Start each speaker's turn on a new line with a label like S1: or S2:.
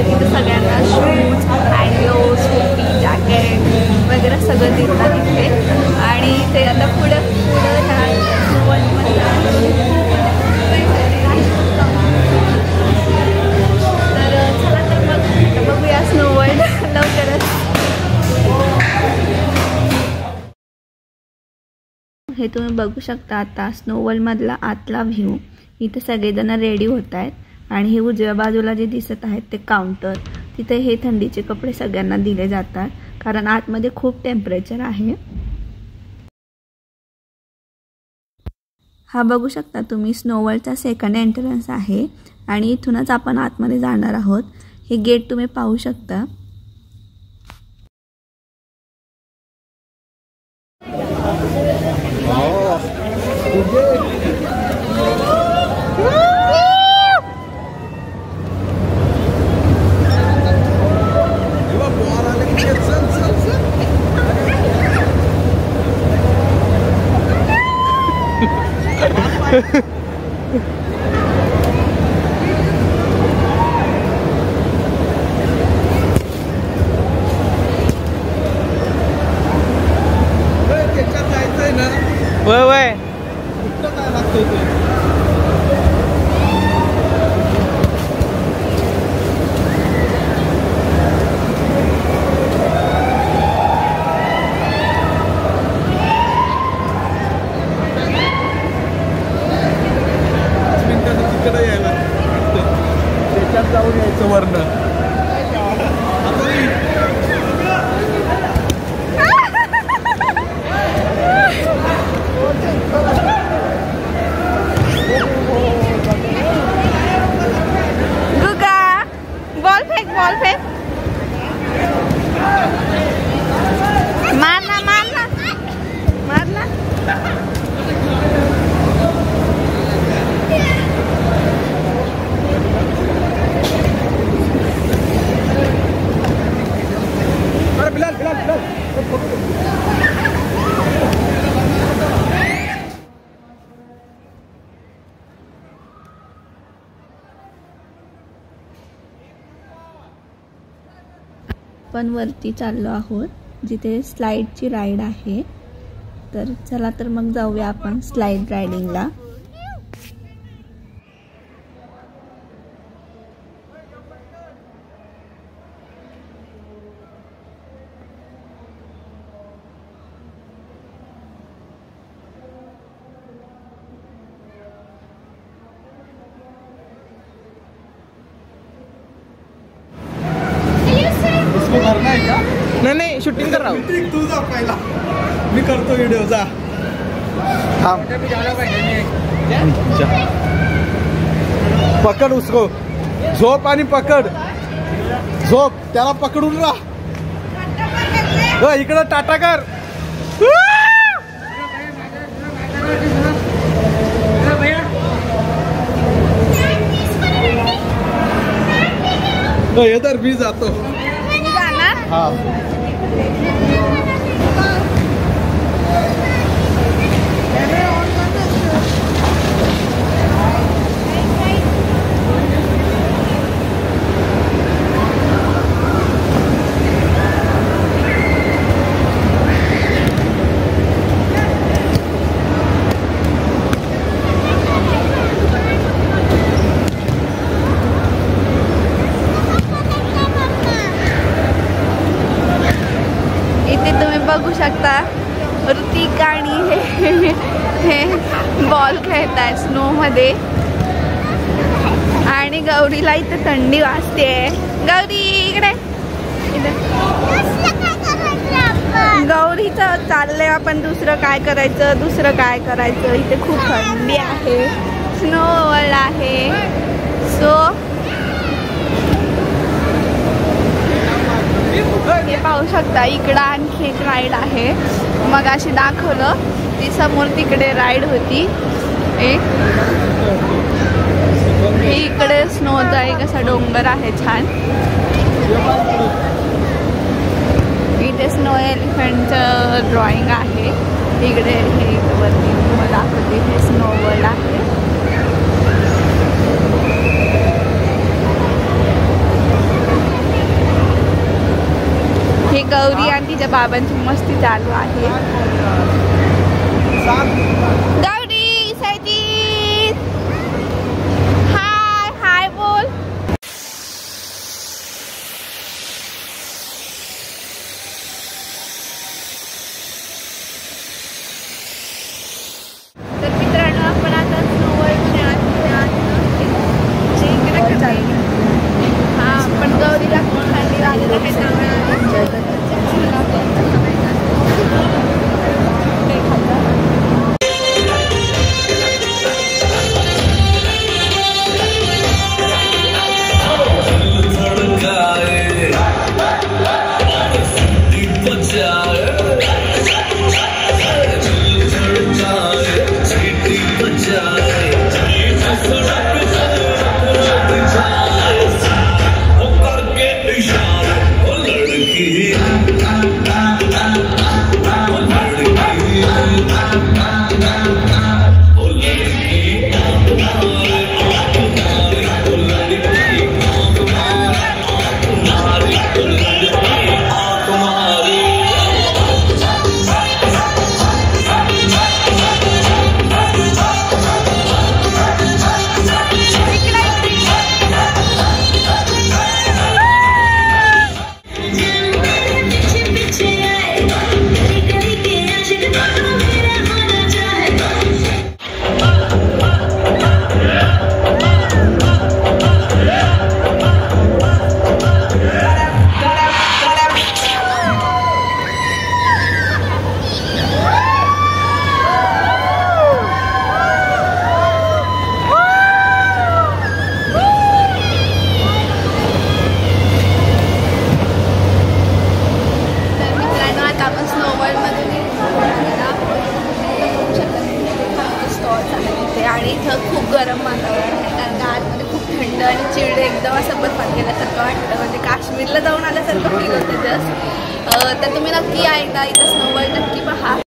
S1: तिथे सगळ्यांना shoes, hand gloves, टोपी, जॅकेट वगैरे सगळं देतात इथे. आणि ते आता पुढं ह्या स्नोवर्ल्डमध्ये तर चला तर मग बघूया स्नोवर्ल्ड लवकरच. हे तुम्ही बघू शकता आता स्नोवर्ल्डमधला आतला व्ह्यू. इथे सगळेजण रेडी होत आहेत आणि हे उजव्या बाजूला जे दिसत आहेत ते काउंटर. तिथे हे थंडीचे कपडे सगळ्यांना दिले जातात कारण आतमध्ये खूप टेम्परेचर आहे. हा बघू शकता तुम्ही स्नोवर्ल्डचा सेकंड एंट्रन्स आहे आणि इथूनच आपण आतमध्ये जाणार आहोत. हे गेट तुम्ही पाहू शकता.
S2: जाऊन यायचं वरनं.
S1: गुगा बॉल फेक मारना आपण वरती चाललो आहोत जिथे स्लाइडची राईड आहे. तर चला तर मग जाऊया आपण स्लाइड रायडिंगला.
S2: नाही शूटिंग कर रहा हूँ. तू जा पहिला, मी करतो व्हिडिओ. जा पकड उसको, झोप आणि पकड, झोप त्याला पकडून राहा. इकडं टाटा कर. इधर भी जातो. हाँ
S1: बघू शकता ऋतिक आणि हे बॉल खेळतायत स्नो मध्ये आणि गौरीला इथे थंडी वाजते. गौरी इकडे. गौरीचं चाललंय आपण दुसरं काय करायचं. इथे खूप थंडी आहे, स्नो वर्ल्ड आहे. सो हे पाहू शकता इकडं आणखी एक राईड आहे. मग अशी दाखवलं ती समोर तिकडे राईड होती एक. इकडे स्नोचा एक असा डोंगर आहे छान. इथे स्नो एलिफंटचं ड्रॉइंग आहे. इकडे हे वरती दाखवते हे स्नो वर्ल्ड आहे. गौरी आणि तिच्या बाबांची मस्ती चालू आहे. गौरी सैजीत हाय हाय बोल. तर मित्रांनो आपण आता हा पण गौरीला थंडी लागलेलं आहे आणि इथं खूप गरम वातावरण आहे कारण का आतमध्ये खूप थंड आणि चिल्ड एकदम असं बर्फात गेल्यासारखं वाटतं. म्हणजे काश्मीरला जाऊन आल्यासारखं फील होतं जस्ट. तर तुम्ही नक्की एकदा इथं स्नो वर्ल्ड नक्की पहा.